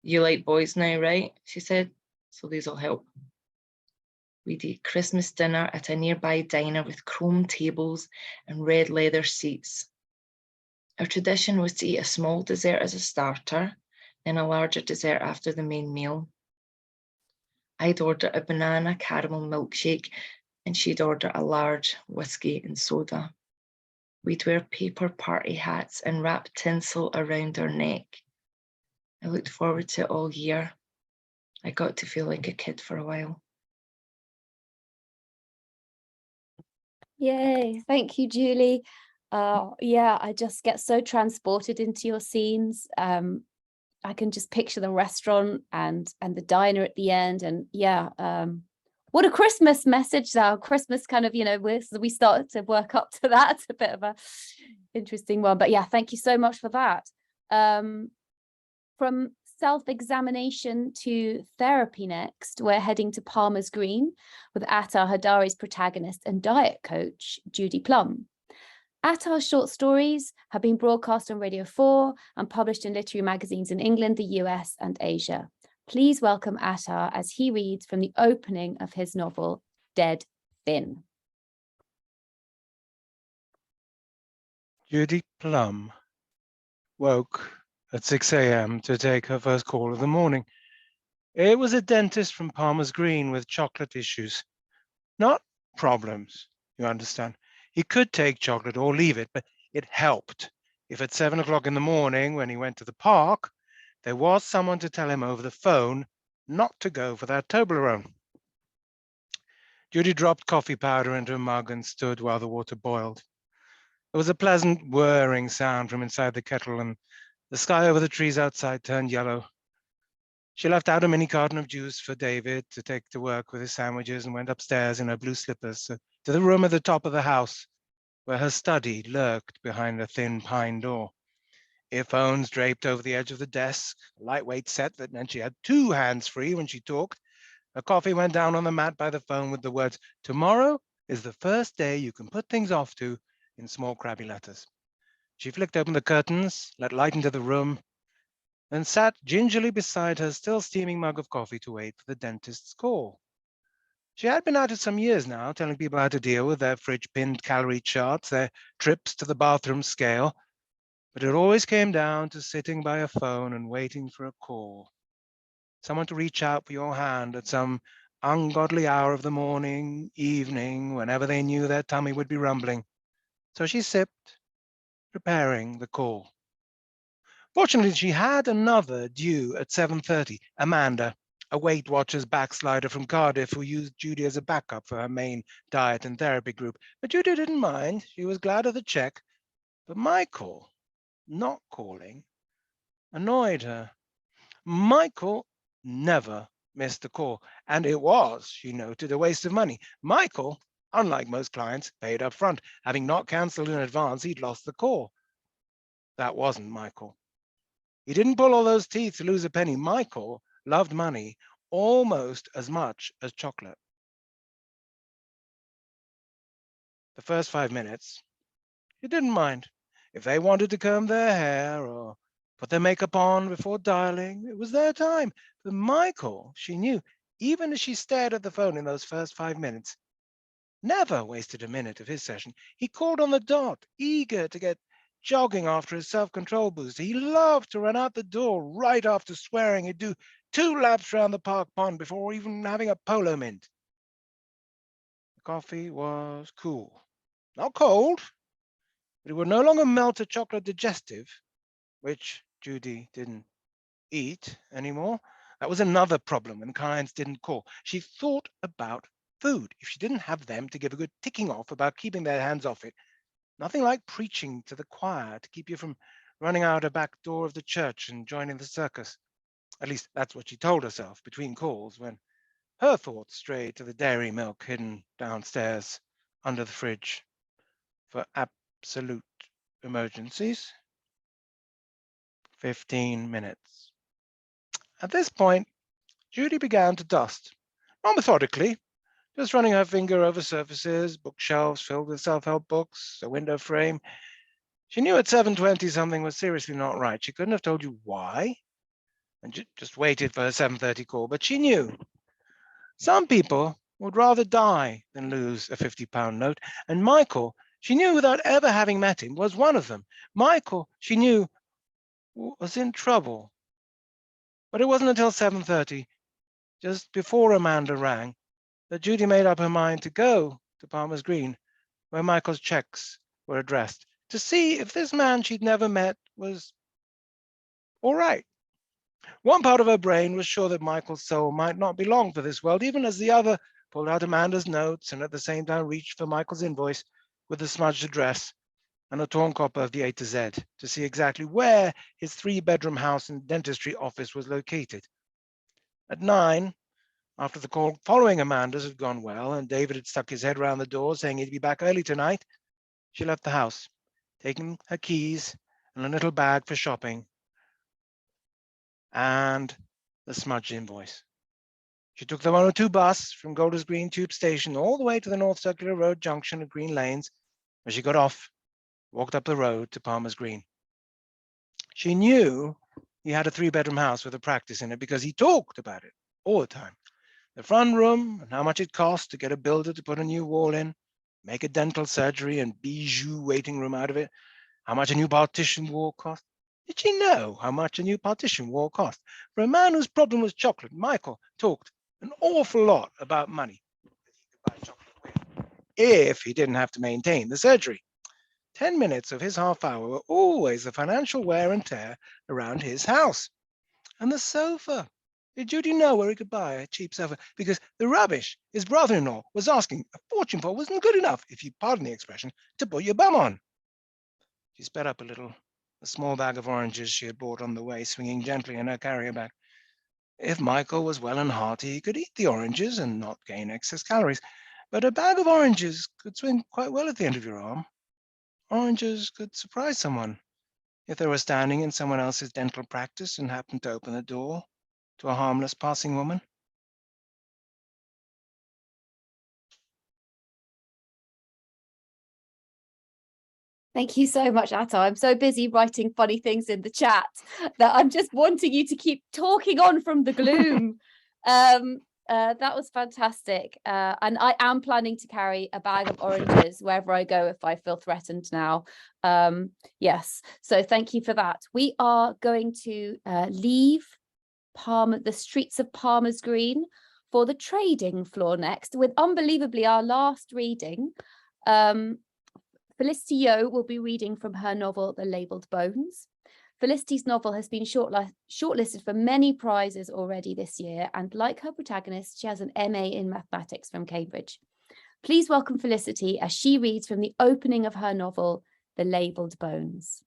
You like boys now, right? She said, so these'll help. We'd eat Christmas dinner at a nearby diner with chrome tables and red leather seats. Our tradition was to eat a small dessert as a starter, then a larger dessert after the main meal. I'd order a banana caramel milkshake and she'd order a large whiskey and soda. We'd wear paper party hats and wrap tinsel around our neck. I looked forward to it all year. I got to feel like a kid for a while. Yay, thank you, Julie. Yeah, I just get so transported into your scenes. I can just picture the restaurant and the diner at the end, and yeah, what a Christmas message though. Christmas kind of, we started to work up to that. It's a bit of a interesting one, but yeah, thank you so much for that. From self-examination to therapy next, we're heading to Palmer's Green with Attar Hadari's protagonist and diet coach, Judy Plum. Attar's short stories have been broadcast on Radio 4 and published in literary magazines in England, the US, and Asia. Please welcome Attar as he reads from the opening of his novel, Dead Thin. Judy Plum woke at 6 a.m. to take her first call of the morning. It was a dentist from Palmer's Green with chocolate issues. Not problems, you understand. He could take chocolate or leave it, but it helped if at 7 o'clock in the morning when he went to the park, there was someone to tell him over the phone not to go for that Toblerone. Judy dropped coffee powder into a mug and stood while the water boiled. There was a pleasant whirring sound from inside the kettle, and the sky over the trees outside turned yellow. She left out a mini carton of juice for David to take to work with his sandwiches and went upstairs in her blue slippers to the room at the top of the house where her study lurked behind a thin pine door. Earphones draped over the edge of the desk, a lightweight set that meant she had two hands free when she talked. Her coffee went down on the mat by the phone with the words, "Tomorrow is the first day you can put things off to," in small crabby letters. She flicked open the curtains, let light into the room, then sat gingerly beside her still steaming mug of coffee to wait for the dentist's call. She had been at it some years now, telling people how to deal with their fridge-pinned calorie charts, their trips to the bathroom scale, but it always came down to sitting by a phone and waiting for a call. Someone to reach out for your hand at some ungodly hour of the morning, evening, whenever they knew their tummy would be rumbling. So she sipped, preparing the call. Fortunately, she had another due at 7:30, Amanda, a Weight Watchers backslider from Cardiff who used Judy as a backup for her main diet and therapy group. But Judy didn't mind. She was glad of the check. But Michael, not calling, annoyed her. Michael never missed a call, and it was, she noted, a waste of money. Michael, unlike most clients, paid up front. Having not cancelled in advance, he'd lost the call. That wasn't Michael. He didn't pull all those teeth to lose a penny. Michael loved money almost as much as chocolate. The first 5 minutes, he didn't mind. If they wanted to comb their hair or put their makeup on before dialing, it was their time. But Michael, she knew, even as she stared at the phone in those first 5 minutes, never wasted a minute of his session. He called on the dot, eager to get jogging after his self-control booster. He loved to run out the door right after swearing he'd do 2 laps around the park pond before even having a polo mint. The coffee was cool. Not cold, but it would no longer melt a chocolate digestive, which Judy didn't eat anymore. That was another problem when clients didn't call. She thought about food. If she didn't have them to give a good ticking off about keeping their hands off it, nothing like preaching to the choir to keep you from running out a back door of the church and joining the circus. At least that's what she told herself between calls when her thoughts strayed to the dairy milk hidden downstairs under the fridge for absolute emergencies. 15 minutes. At this point, Judy began to dust, not methodically, just running her finger over surfaces, bookshelves filled with self-help books, a window frame. She knew at 7:20 something was seriously not right. She couldn't have told you why, and just waited for her 7:30 call, but she knew. Some people would rather die than lose a £50 note, and Michael, she knew without ever having met him, was one of them. Michael, she knew, was in trouble. But it wasn't until 7:30, just before Amanda rang, that Judy made up her mind to go to Palmer's Green, where Michael's checks were addressed, to see if this man she'd never met was all right. One part of her brain was sure that Michael's soul might not be long for this world, even as the other pulled out Amanda's notes and at the same time reached for Michael's invoice with the smudged address and a torn copy of the A to Z to see exactly where his 3-bedroom house and dentistry office was located. At 9, after the call following Amanda's had gone well and David had stuck his head around the door saying he'd be back early tonight, she left the house, taking her keys and a little bag for shopping and the smudged invoice. She took the 102 bus from Golders Green Tube Station all the way to the North Circular Road junction at Green Lanes, where she got off, walked up the road to Palmer's Green. She knew he had a 3-bedroom house with a practice in it because he talked about it all the time. The front room and how much it cost to get a builder to put a new wall in, make a dental surgery and bijou waiting room out of it, how much a new partition wall cost. Did she know how much a new partition wall cost? For a man whose problem was chocolate, Michael talked an awful lot about money that he could buy chocolate with, if he didn't have to maintain the surgery. 10 minutes of his half hour were always the financial wear and tear around his house. And the sofa. Did Judy know where he could buy a cheap sofa? Because the rubbish his brother-in-law was asking a fortune for wasn't good enough, if you pardon the expression, to put your bum on. She sped up a little, a small bag of oranges she had bought on the way swinging gently in her carrier bag. If Michael was well and hearty, he could eat the oranges and not gain excess calories. But a bag of oranges could swing quite well at the end of your arm. Oranges could surprise someone if they were standing in someone else's dental practice and happened to open the door to a harmless passing woman. Thank you so much, Atta. I'm so busy writing funny things in the chat that I'm just wanting you to keep talking on from the gloom. That was fantastic. And I am planning to carry a bag of oranges wherever I go if I feel threatened now. Yes, so thank you for that. We are going to leave the streets of Palmer's Green for the trading floor next with, unbelievably, our last reading. Felicity Yeoh will be reading from her novel, The Labelled Bones. Felicity's novel has been shortlisted for many prizes already this year, and like her protagonist, she has an MA in mathematics from Cambridge. Please welcome Felicity as she reads from the opening of her novel, The Labelled Bones.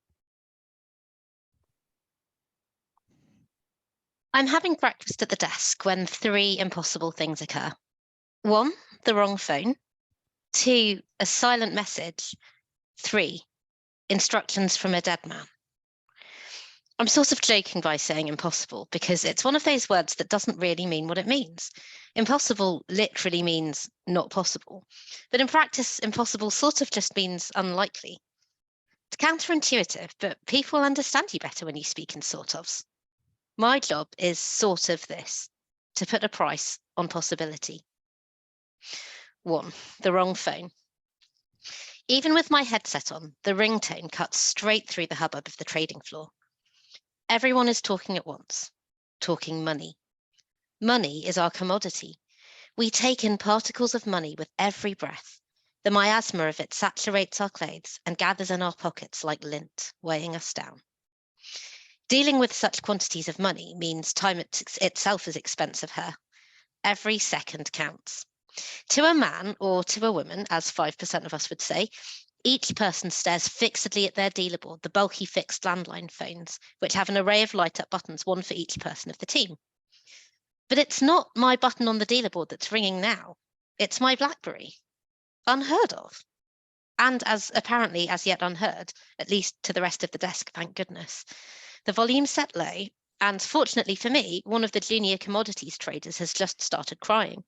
I'm having breakfast at the desk when 3 impossible things occur. 1, the wrong phone. 2, a silent message. 3, instructions from a dead man. I'm sort of joking by saying impossible because it's one of those words that doesn't really mean what it means. Impossible literally means not possible, but in practice, impossible sort of just means unlikely. It's counterintuitive, but people understand you better when you speak in sort ofs. My job is sort of this, to put a price on possibility. 1, the wrong phone. Even with my headset on, the ringtone cuts straight through the hubbub of the trading floor. Everyone is talking at once, talking money. Money is our commodity. We take in particles of money with every breath. The miasma of it saturates our clothes and gathers in our pockets like lint, weighing us down. Dealing with such quantities of money means time itself is expensive here. Every second counts. To a man or to a woman, as 5% of us would say, each person stares fixedly at their dealer board, the bulky fixed landline phones, which have an array of light-up buttons, one for each person of the team. But it's not my button on the dealer board that's ringing now. It's my BlackBerry. Unheard of. And as apparently as yet unheard, at least to the rest of the desk, thank goodness. The volume's set low, and fortunately for me, one of the junior commodities traders has just started crying.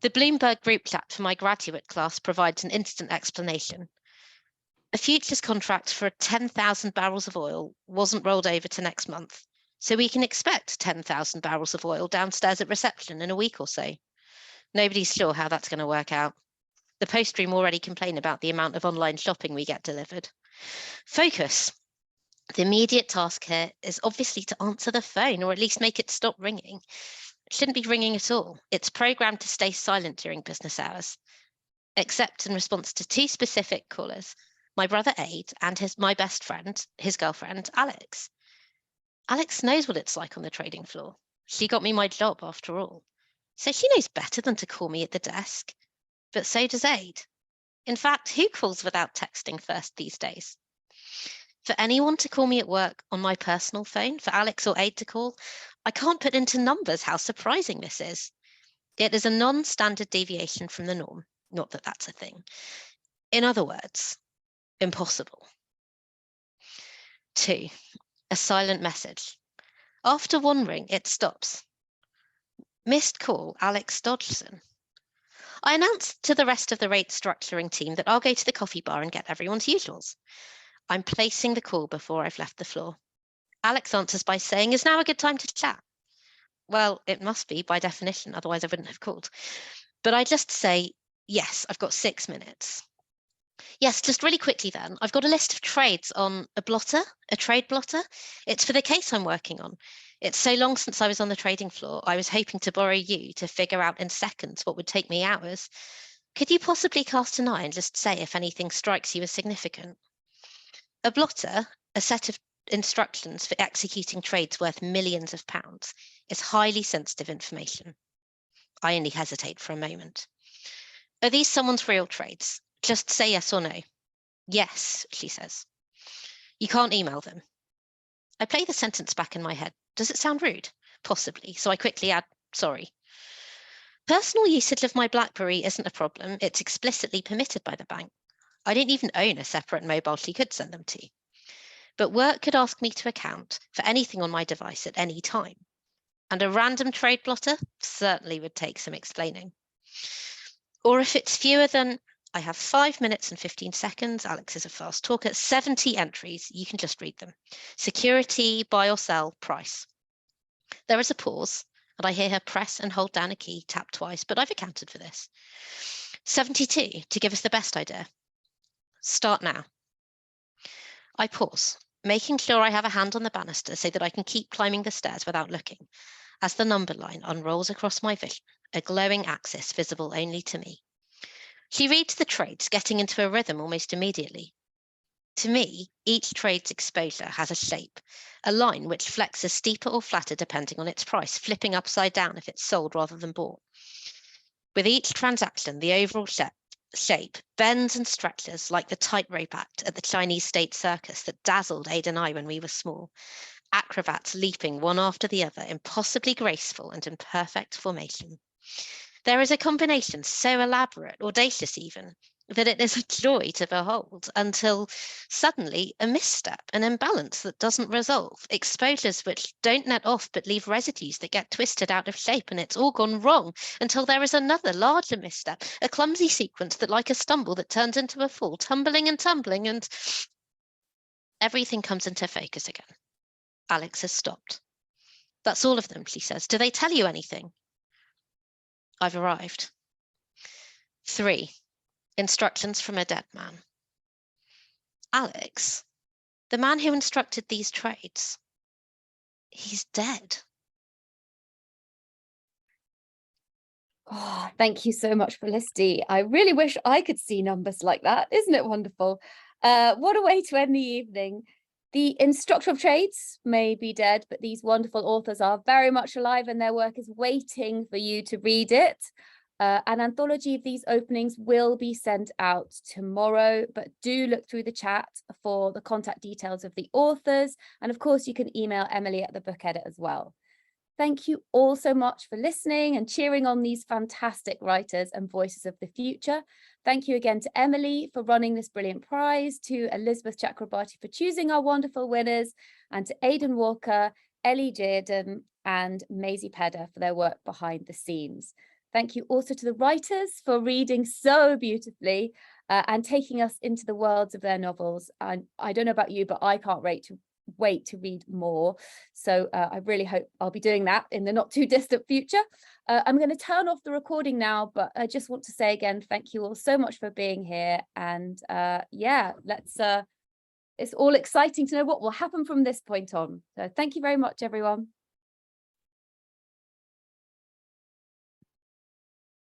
The Bloomberg group chat for my graduate class provides an instant explanation. A futures contract for 10,000 barrels of oil wasn't rolled over to next month, so we can expect 10,000 barrels of oil downstairs at reception in a week or so. Nobody's sure how that's going to work out. The post room already complain about the amount of online shopping we get delivered. Focus. The immediate task here is obviously to answer the phone, or at least make it stop ringing. It shouldn't be ringing at all. It's programmed to stay silent during business hours, except in response to 2 specific callers, my brother Aid and my best friend, his girlfriend, Alex. Alex knows what it's like on the trading floor. She got me my job after all. So she knows better than to call me at the desk. But so does Aid. In fact, who calls without texting first these days? For anyone to call me at work on my personal phone, for Alex or Aid to call, I can't put into numbers how surprising this is. It is a non-standard deviation from the norm, not that that's a thing. In other words, impossible. 2, a silent message. After 1 ring, it stops. Missed call, Alex Dodgson. I announced to the rest of the rate structuring team that I'll go to the coffee bar and get everyone's usuals. I'm placing the call before I've left the floor. Alex answers by saying, "Is now a good time to chat?" Well, it must be by definition, otherwise I wouldn't have called. But I just say, yes, I've got 6 minutes. Yes, just really quickly then, I've got a list of trades on a trade blotter. It's for the case I'm working on. It's so long since I was on the trading floor, I was hoping to borrow you to figure out in seconds what would take me hours. Could you possibly cast an eye and just say if anything strikes you as significant? A blotter, a set of instructions for executing trades worth millions of pounds, is highly sensitive information. I only hesitate for a moment. Are these someone's real trades? Just say yes or no. Yes, she says. You can't email them. I play the sentence back in my head. Does it sound rude? Possibly. So I quickly add, sorry. Personal usage of my BlackBerry isn't a problem. It's explicitly permitted by the bank. I don't even own a separate mobile she could send them to. But work could ask me to account for anything on my device at any time. And a random trade blotter certainly would take some explaining. Or if it's fewer than I have 5 minutes and 15 seconds. Alex is a fast talker. 70 entries. You can just read them. Security, buy or sell, price. There is a pause, and I hear her press and hold down a key, tap twice, but I've accounted for this. 72, to give us the best idea. Start now. I pause, making sure I have a hand on the banister so that I can keep climbing the stairs without looking, as the number line unrolls across my vision, a glowing axis visible only to me. She reads the trades, getting into a rhythm almost immediately. To me, each trade's exposure has a shape, a line which flexes steeper or flatter depending on its price, flipping upside down if it's sold rather than bought. With each transaction, the overall shape bends and stretches like the tightrope act at the Chinese state circus that dazzled Ada and I when we were small. Acrobats leaping one after the other, impossibly graceful and in perfect formation. There is a combination so elaborate, audacious even, that it is a joy to behold, until suddenly a misstep, an imbalance that doesn't resolve, exposures which don't net off but leave residues that get twisted out of shape, and it's all gone wrong until there is another larger misstep, a clumsy sequence that, like a stumble, that turns into a fall, tumbling and tumbling, and everything comes into focus again. Alex has stopped. That's all of them, she says. Do they tell you anything? I've arrived. 3. Instructions from a dead man. Alex, the man who instructed these trades, he's dead. Oh, thank you so much, Felicity. I really wish I could see numbers like that. Isn't it wonderful? What a way to end the evening. The instructor of trades may be dead, but these wonderful authors are very much alive, and their work is waiting for you to read it. An anthology of these openings will be sent out tomorrow, but do look through the chat for the contact details of the authors. And of course, you can email Emily at the Book Edit as well. Thank you all so much for listening and cheering on these fantastic writers and voices of the future. Thank you again to Emily for running this brilliant prize, to Elizabeth Chakrabarti for choosing our wonderful winners, and to Aidan Walker, Ellie Jaden, and Maisie Pedder for their work behind the scenes. Thank you also to the writers for reading so beautifully and taking us into the worlds of their novels. And I don't know about you, but I can't wait to read more. So I really hope I'll be doing that in the not too distant future. I'm going to turn off the recording now, but I just want to say again, thank you all so much for being here. And yeah, it's all exciting to know what will happen from this point on. So thank you very much, everyone.